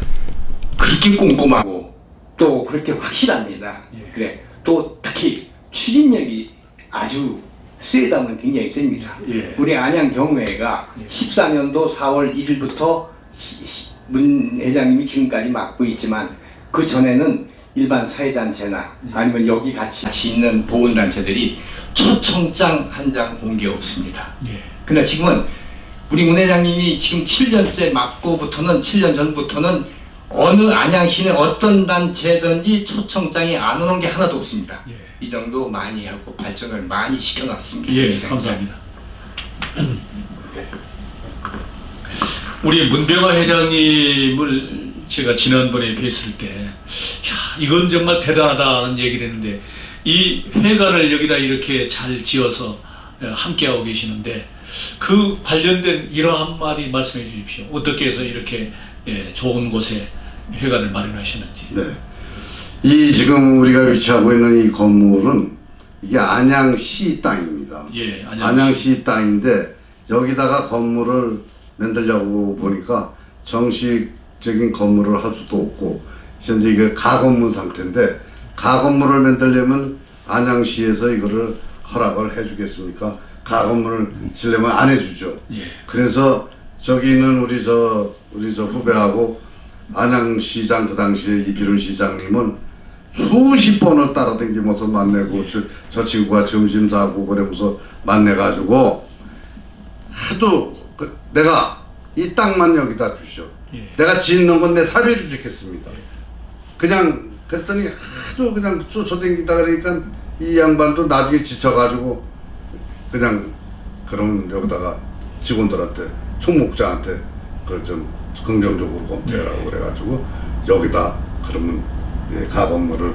그렇게 꼼꼼하고 또 그렇게 확실합니다. 그래, 또 특히 추진력이 아주 세다면 굉장히 셉니다. 우리 안양 경회가 14년도 4월 1일부터 문 회장님이 지금까지 맡고 있지만 그 전에는 일반 사회단체나 아니면 여기 같이 있는 보건단체들이 초청장 한 장 본 게 없습니다. 그러나 지금은 우리 문 회장님이 지금 7년째 맡고부터는 7년 전부터는 어느 안양시내 어떤 단체든지 초청장이 안 오는 게 하나도 없습니다. 이 정도 많이 하고 발전을 많이 시켜놨습니다. 예, 감사합니다. 우리 문병화 회장님을 제가 지난번에 뵀을 때, 이건 정말 대단하다는 얘기를 했는데, 이 회관을 여기다 이렇게 잘 지어서 함께하고 계시는데, 그 관련된 이러한 마디 말씀해 주십시오. 어떻게 해서 이렇게 좋은 곳에 회관을 마련하셨는지. 네. 이 지금 우리가 위치하고 있는 이 건물은 이게 안양시 땅입니다. 예, 안양시 땅인데 여기다가 건물을 만들려고 보니까 정식적인 건물을 할 수도 없고 현재 이게 가건물 상태인데 가건물을 만들려면 안양시에서 이거를 허락을 해주겠습니까? 가건물을 지려면 안 해주죠. 그래서 저기 있는 우리 저 후배하고 안양시장 그 당시에 이필훈 시장님은 수십 번을 따라다니면서 만나고 저 친구가 점심 사고 그러면서 만나가지고 하도 내가 이 땅만 여기다 주시오. 예. 내가 짓는 건 내 사비로 주겠습니다. 그냥 그랬더니 하도 그냥 쫓아다니다 그러니까 이 양반도 나중에 지쳐가지고 그냥 그러면 여기다가 직원들한테 총목장한테 그 좀 긍정적으로 검토해라고 그래가지고 여기다 그러면 가건물을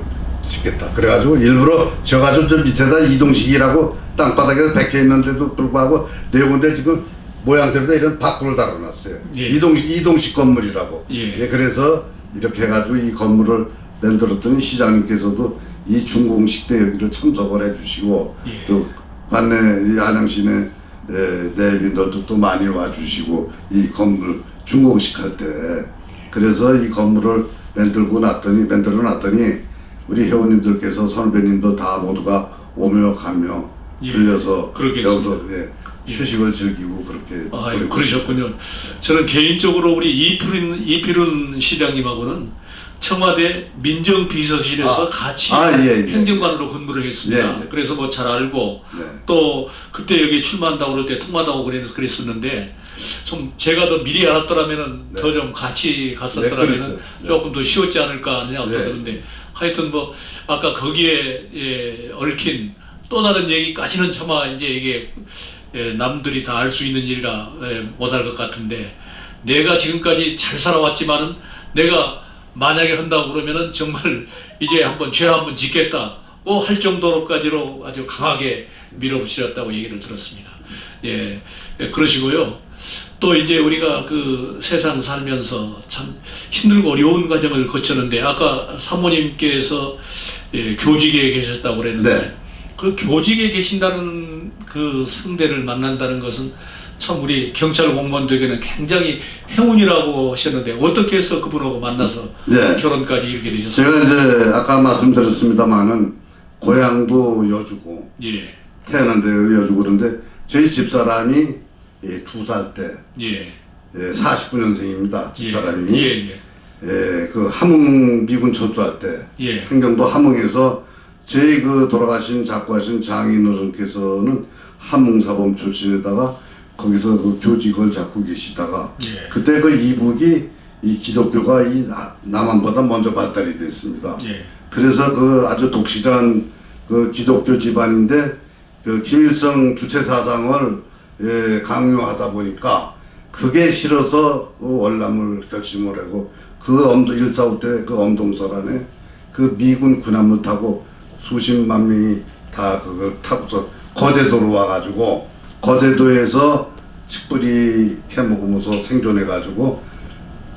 짓겠다. 그래가지고 일부러 저가지고 저 밑에다 이동식이라고 땅바닥에서 박혀 있는데도 불구하고 네 군데 지금 모양새로 이런 밖으로 달아놨어요. 예. 이동식 건물이라고. 예. 그래서 이렇게 해가지고 이 건물을 만들었더니 시장님께서도 이 준공식 때 여기를 참석을 해주시고 예. 또 관내 이 안양시내 내빈들도 또 많이 와주시고 이 건물 준공식 할 때 그래서 이 건물을 만들어 놨더니 우리 회원님들께서 선배님도 다 모두가 오며 가며 예. 들려서 그러겠습니다. 여기서 휴식을 즐기고 그렇게 아유, 그러셨군요. 저는 개인적으로 우리 이필훈 시장님하고는 청와대 민정비서실에서 같이 예. 행정관으로 근무를 했습니다. 예. 그래서 뭐 잘 알고 네. 또 그때 여기 출마한다고 그럴 때 통마다고 그랬었는데 좀 제가 더 미리 알았더라면은 네. 더 좀 같이 네, 갔었더라면은 그렇죠. 네. 조금 더 쉬웠지 않을까 하는 생각도 네. 드는데 하여튼 뭐 아까 거기에 얽힌 또 다른 얘기까지는 차마 이제 이게 남들이 다 알 수 있는 일이라 못할 것 같은데 내가 지금까지 잘 살아왔지만은 내가 만약에 한다고 그러면은 정말 이제 한번 죄 한번 짓겠다고 할 정도로까지로 아주 강하게 밀어붙이렸다고 얘기를 들었습니다. 예, 그러시고요. 또 이제 우리가 그 세상 살면서 참 힘들고 어려운 과정을 거쳤는데 아까 사모님께서 교직에 계셨다고 그랬는데 네. 그 교직에 계신다는 그 상대를 만난다는 것은 참 우리 경찰 공무원들에게는 굉장히 행운이라고 하셨는데 어떻게 해서 그분하고 만나서 네. 결혼까지 이르게 되셨어요? 제가 이제 아까 말씀드렸습니다마는 고향도 여주고 예, 태어난 데가 여주고 그런데 저희 집사람이 2살 때 예, 49년생입니다. 집사람이 예, 그 함흥 미군 철수할 때 예, 행정도 함흥에서 저희 그 돌아가신 작고하신 장인어른께서는 함흥사범 출신에다가 거기서 그 교직을 잡고 계시다가 예. 그때 그 이북이 이 기독교가 이 남한보다 먼저 발달이 됐습니다. 예, 그래서 그 아주 독실한 그 기독교 집안인데 그 김일성 주체 사상을 강요하다 보니까 그게 싫어서 그 월남을 결심을 하고 그 엄동 145 때 그 엄동설안에 그 미군 군함을 타고 수십만 명이 다 그걸 타고서 거제도로 와가지고 거제도에서 식불이 캐먹으면서 생존해가지고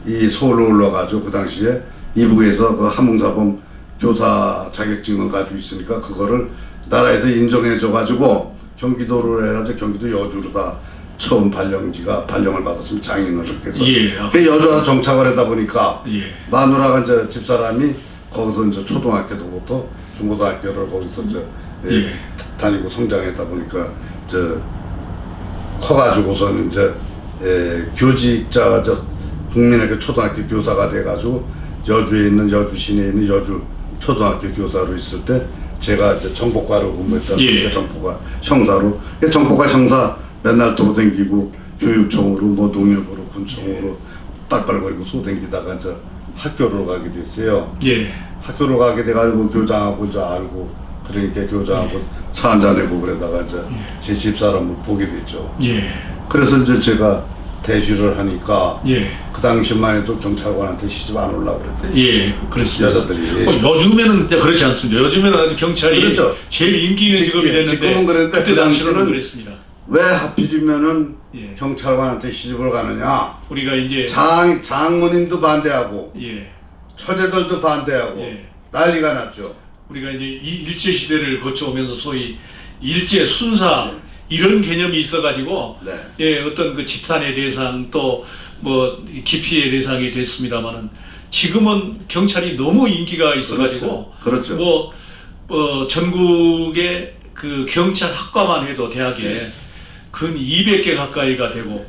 이 서울로 올라가지고 그 당시에 이북에서 그 함흥사범 교사 자격증을 가지고 있으니까 그거를 나라에서 인정해줘가지고 경기도로 해가지고 경기도 여주로 다 처음 발령을 받았으면 장인어른께서 예. 그 여주 와서 정착을 하다 보니까 예. 마누라가 이제 집사람이 거기서 이제 초등학교부터 중고등학교를 거기서 이제 예. 다니고 성장하다 보니까 저 커가지고서는 이제 교직자가 저 국민학교 초등학교 교사가 돼가지고 여주에 있는 여주 시내에 있는 여주 초등학교 교사로 있을 때 제가 이제 정보과로 근무했다. 예. 정보과 형사로 정보과 형사 맨날 돌아다니고 교육청으로 뭐 농협으로 군청으로 빨빨거리고 쏘댕기다가 이제 학교로 가게 됐어요. 예. 학교로 가게 돼가지고 교장하고 이제 알고 그러니까 교장하고 차 한잔하고 그러다가 이제 제 집사람을 보게 됐죠. 예. 그래서 이제 제가 대시를 하니까 예. 그 당시만 해도 경찰관한테 시집 안 올라고 그랬어요. 예, 그렇습니다. 여자들이. 요즘에는 이제 그렇지 않습니다. 요즘에는 아주 경찰이 그렇죠. 제일 인기 있는 직업이 됐는데 지금은 그러니까 그때 그 당시로는 당시는 그랬습니다. 왜 하필이면은 예. 경찰관한테 시집을 가느냐? 우리가 이제 장모님도 반대하고 예. 처제들도 반대하고 예. 난리가 났죠. 우리가 이제 이 일제 시대를 거쳐오면서 소위 일제 순사 이런 개념이 있어가지고 네. 예, 어떤 그 집산의 대상 또 뭐 기피의 대상이 됐습니다만은 지금은 경찰이 너무 인기가 있어가지고 그렇죠. 뭐 전국의 그 경찰 학과만 해도 대학에 근 200개 가까이가 되고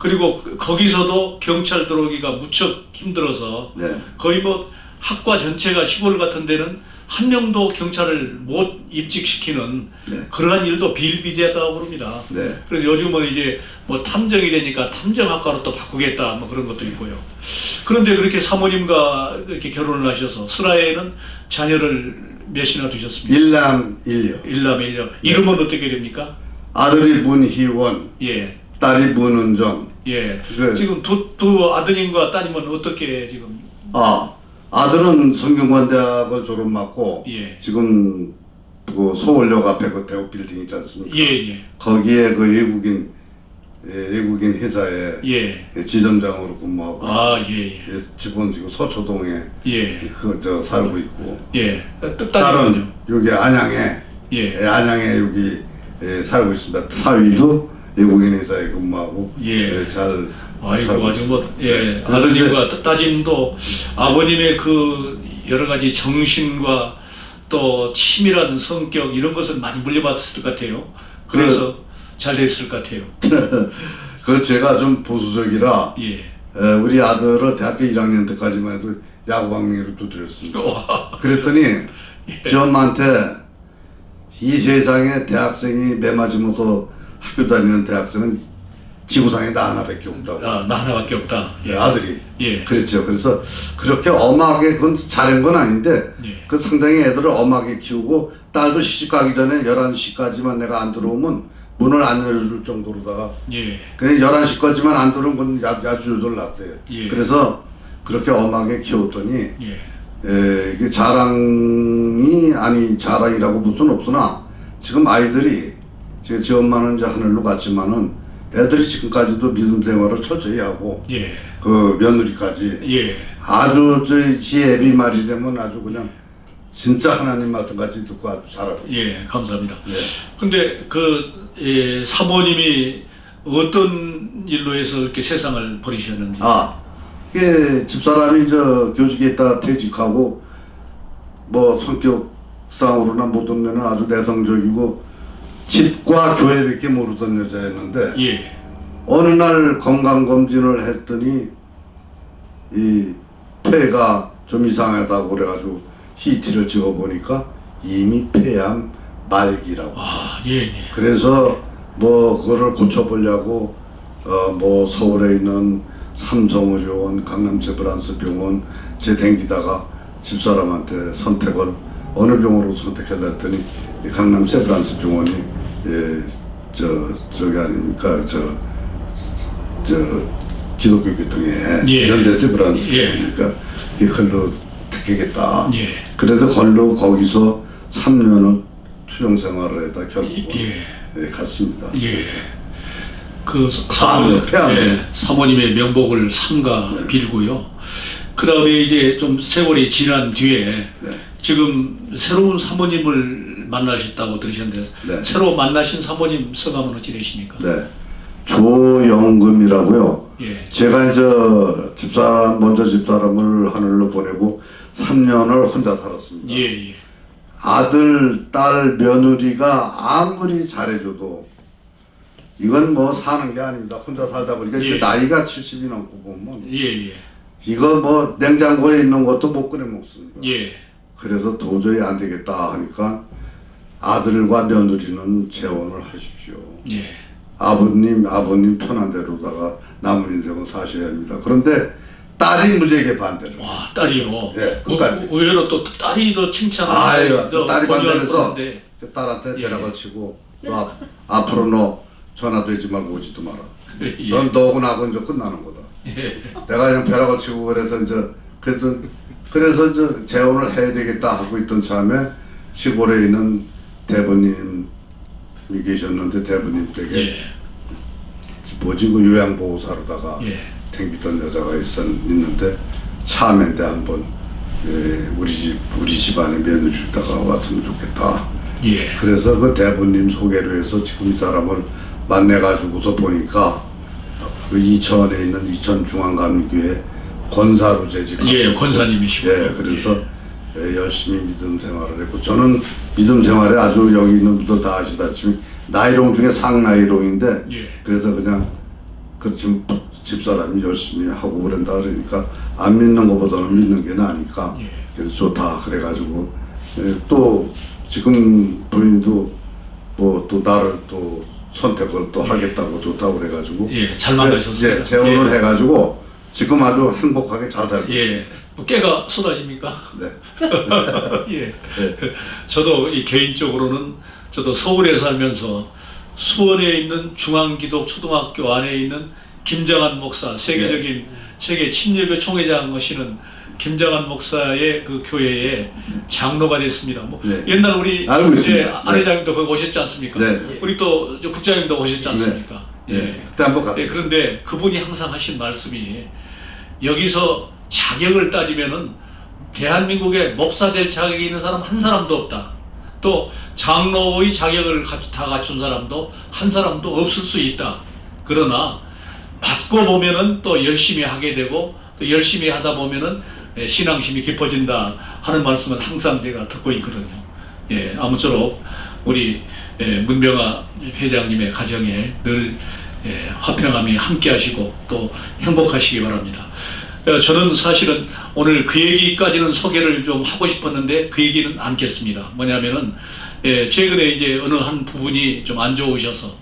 그리고 거기서도 경찰 들어오기가 무척 힘들어서 네. 거의 뭐 학과 전체가 시골 같은 데는 한 명도 경찰을 못 입직시키는 네. 그러한 일도 비일비재하다고 그럽니다. 네. 그래서 요즘은 이제 뭐 탐정이 되니까 탐정학과로 또 바꾸겠다 뭐 그런 것도 있고요. 그런데 그렇게 사모님과 이렇게 결혼을 하셔서 슬하에는 자녀를 몇이나 두셨습니까? 일남 일녀. 일남 일녀. 이름은 어떻게 됩니까? 아들이 문희원, 예. 딸이 문은정. 예. 그- 지금 두 아드님과 따님은 어떻게 지금 아들은 성균관대학을 졸업 맞고 예. 지금 그 서울역 앞에 그 대học 빌딩 있지 않습니까? 예. 거기에 그 외국인 회사에 예. 지점장으로 근무하고 예. 집은 지금 서초동에 예. 살고 있고 예. 딸은 딸은요? 여기 안양에 예. 안양에 여기 살고 있습니다. 사위도 외국인 회사에 근무하고 예. 잘 아이고 살고 아주 뭐 있습니다. 예. 네. 아드님과 따님도 아버님의 그 여러 가지 정신과 또 치밀한 성격 이런 것을 많이 물려받았을 것 같아요. 그래서 잘 됐을 것 같아요. 그 제가 좀 보수적이라 예. 우리 아들을 대학교 1학년 때까지만 해도 야구 방망이로 두드렸습니다. 그랬더니 제 엄마한테 이 세상에 대학생이 매맞으면서 학교 다니는 대학생은 지구상에 나 하나밖에 없다고. 나 하나밖에 없다. 예. 아들이. 예. 그랬죠. 그래서 그렇게 엄하게 그건 잘한 건 아닌데 예. 그 상당히 애들을 엄하게 키우고 딸도 시집 가기 전에 11시까지만 내가 안 들어오면 문을 안 열어줄 정도로다가 예. 그냥 11시까지만 안 들어오면 그건 야주조절 났대요. 예. 그래서 그렇게 엄하게 키웠더니 예. 이게 자랑이라고 볼 수는 없으나 지금 아이들이 제 엄마는 이제 하늘로 갔지만은 애들이 지금까지도 믿음 생활을 철저히 하고 예. 그 며느리까지 예. 아주 지 애비 말이 되면 아주 그냥 진짜 하나님 말씀같이 듣고 아주 잘하고 예. 감사합니다. 네. 근데 사모님이 어떤 일로 해서 이렇게 세상을 버리셨는지. 이게 집사람이 교직에 있다 퇴직하고 뭐 성격상으로나 모든 면은 아주 내성적이고 집과 교회밖에 모르던 여자였는데 예. 어느 날 건강검진을 했더니 이 폐가 좀 이상하다고 그래가지고 CT를 찍어보니까 이미 폐암 말기라고. 예. 그래서 뭐 그거를 고쳐보려고 뭐 서울에 있는 삼성의료원, 강남세브란스 병원 제 댕기다가 집사람한테 선택을 어느 병원으로 선택하려 했더니 강남세브란스 병원이 저기 아닙니까 기독교 교통에 예. 현대세브란스 예. 병원이니까 이 걸로 택하겠다. 예. 그래서 걸로 거기서 3년을 투정 생활을 해다 결국은 갔습니다. 예. 그 사모님의 명복을 삼가 빌고요. 그 다음에 이제 좀 세월이 지난 뒤에 지금 새로운 사모님을 만나셨다고 들으셨는데 새로 만나신 사모님 성함은 어찌 되십니까? 네, 조영금이라고요. 예. 제가 이제 먼저 집사람을 하늘로 보내고 3년을 혼자 살았습니다. 예. 아들, 딸, 며느리가 아무리 잘해줘도 이건 뭐 사는 게 아닙니다. 혼자 살다 보니까 이제 나이가 70이 넘고 보면 이거 뭐 냉장고에 있는 것도 못 꺼내 먹습니다. 그래서 도저히 안 되겠다 하니까 아들과 며느리는 재혼을 하십시오. 아버님 편한 대로다가 남은 인생은 사셔야 합니다. 그런데 딸이 무지하게 반대를. 딸이요? 네, 끝까지. 의외로 또 딸이 더 칭찬을 딸이 반대해서 건데. 딸한테 벼락을 치고 너 앞으로 너 전화되지 말고 오지도 마라. 예. 넌 너하고 나하고 이제 끝나는 거다. 내가 그냥 벼락을 치고 그래서 그래서 이제 재혼을 해야 되겠다 하고 있던 참에 시골에 있는 대부님이 계셨는데 대부님 댁에 뭐지 그 요양보호사로다가 댕기던 여자가 있는데 참인데 한번 우리 집안에 며느리다가 왔으면 좋겠다. 그래서 그 대부님 소개로 해서 지금 이 사람을 만나가지고서 보니까 그 이천에 있는 이천중앙감리교회 권사로 재직하고 권사님이시고. 그래서 열심히 믿음 생활을 했고 저는 믿음 생활에 아주 여기 있는 분들 다 아시다시피 나이롱 중에 상나이롱인데 그래서 그냥 그렇지만 집사람이 열심히 하고 그런다 그러니까 안 믿는 것보다는 믿는 게 나으니까 그래서 좋다 그래가지고 또 지금 부인도 뭐 또 나를 또 선택을 또 하겠다고 좋다고 그래가지고 잘 만나셨어요. 재혼을 해가지고 지금 아주 행복하게 잘 살고 있어요. 뭐 깨가 쏟아집니까? 네. 예. 저도 이 개인적으로는 저도 서울에 살면서 수원에 있는 중앙기독초등학교 안에 있는 김장한 목사, 세계적인 세계 침례교 총회장 하시는 김장한 목사의 그 교회에 장로가 됐습니다. 뭐 옛날 우리 안 회장님도 거기 오셨지 않습니까? 우리 또 국장님도 오셨지 않습니까? 그때 한번 갔어요. 그런데 그분이 항상 하신 말씀이 여기서 자격을 따지면은 대한민국에 목사 될 자격이 있는 사람 한 사람도 없다. 또 장로의 자격을 다 갖춘 사람도 한 사람도 없을 수 있다. 그러나 맞고 보면은 또 열심히 하게 되고 또 열심히 하다 보면은 신앙심이 깊어진다 하는 말씀은 항상 제가 듣고 있거든요. 아무쪼록 우리 문병아 회장님의 가정에 늘 화평함이 함께하시고 또 행복하시기 바랍니다. 저는 사실은 오늘 그 얘기까지는 소개를 좀 하고 싶었는데 그 얘기는 않겠습니다. 뭐냐면은 최근에 이제 어느 한 부분이 좀 안 좋으셔서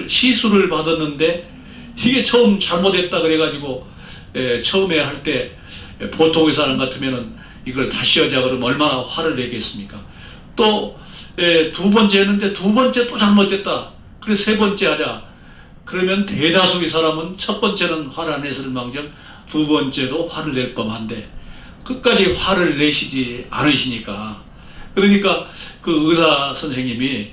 시술을 받았는데 이게 처음 잘못했다 그래가지고 처음에 할 때 보통의 사람 같으면은 이걸 다시 하자 그러면 얼마나 화를 내겠습니까? 또 두 번째 했는데 두 번째 또 잘못됐다. 그래서 세 번째 하자. 그러면 대다수의 사람은 첫 번째는 화를 안 냈을 망정 두 번째도 화를 낼 법한데 끝까지 화를 내시지 않으시니까 그러니까 그 의사 선생님이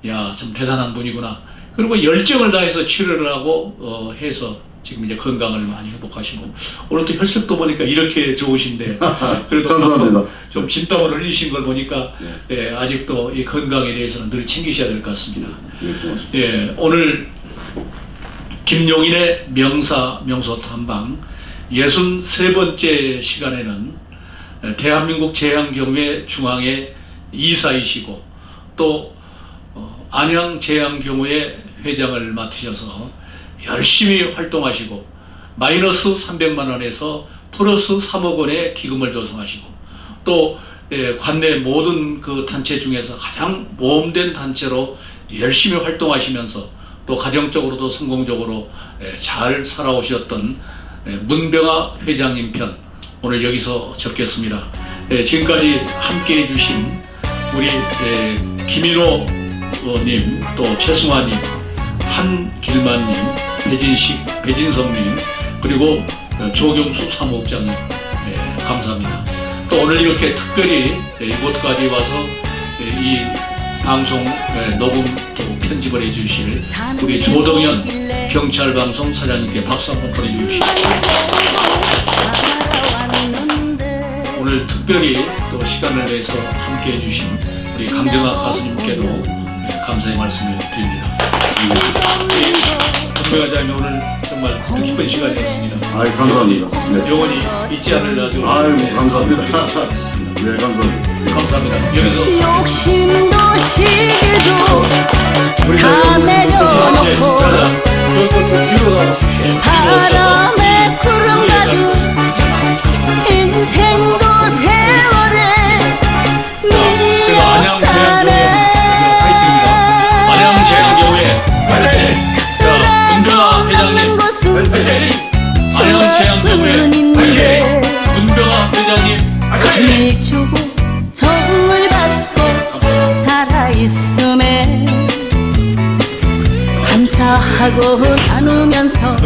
야, 참 대단한 분이구나. 그리고 열정을 다해서 치료를 하고 해서 지금 이제 건강을 많이 회복하시고 오늘 또 혈색도 보니까 이렇게 좋으신데 그래도 좀 진땀을 흘리신 걸 보니까 아직도 이 건강에 대해서는 늘 챙기셔야 될 것 같습니다. 오늘 김용인의 명소 탐방 63번째 시간에는 대한민국 재향경회 중앙회 이사이시고 또 안양 재향경회 회장을 맡으셔서 열심히 활동하시고 마이너스 300만 원에서 플러스 3억 원의 기금을 조성하시고 또 관내 모든 그 단체 중에서 가장 모험된 단체로 열심히 활동하시면서 또 가정적으로도 성공적으로 잘 살아오셨던 문병아 회장님 편 오늘 여기서 적겠습니다. 지금까지 함께해 주신 우리 김인호 님, 또 최승화님, 한길만님, 배진성님, 그리고 조경수 사무국장님 감사합니다. 또 오늘 이렇게 특별히 이곳까지 와서 이 방송 녹음 또 편집을 해주실 우리 조동현 경찰방송 사장님께 박수 한번 보내주십시오. 오늘 특별히 또 시간을 내서 함께 해주신 우리 강정아 가수님께도 감사의 말씀을 드립니다. 국회의장님 오늘 정말 뜻깊은 시간이었습니다. 아이 감사합니다. 영원히 잊지 않을 아주 감사합니다. 네 감사합니다. 감사합니다. 여기서 욕심도 시기도 다 내려놓고 바람에 구름 가득 인생도 세월에 밀려가네. 안양재향교회 문병아 회장님 안양재향교회 문병아 회장님 정이 주고 정을 받고 살아있음에 감사하고 나누면서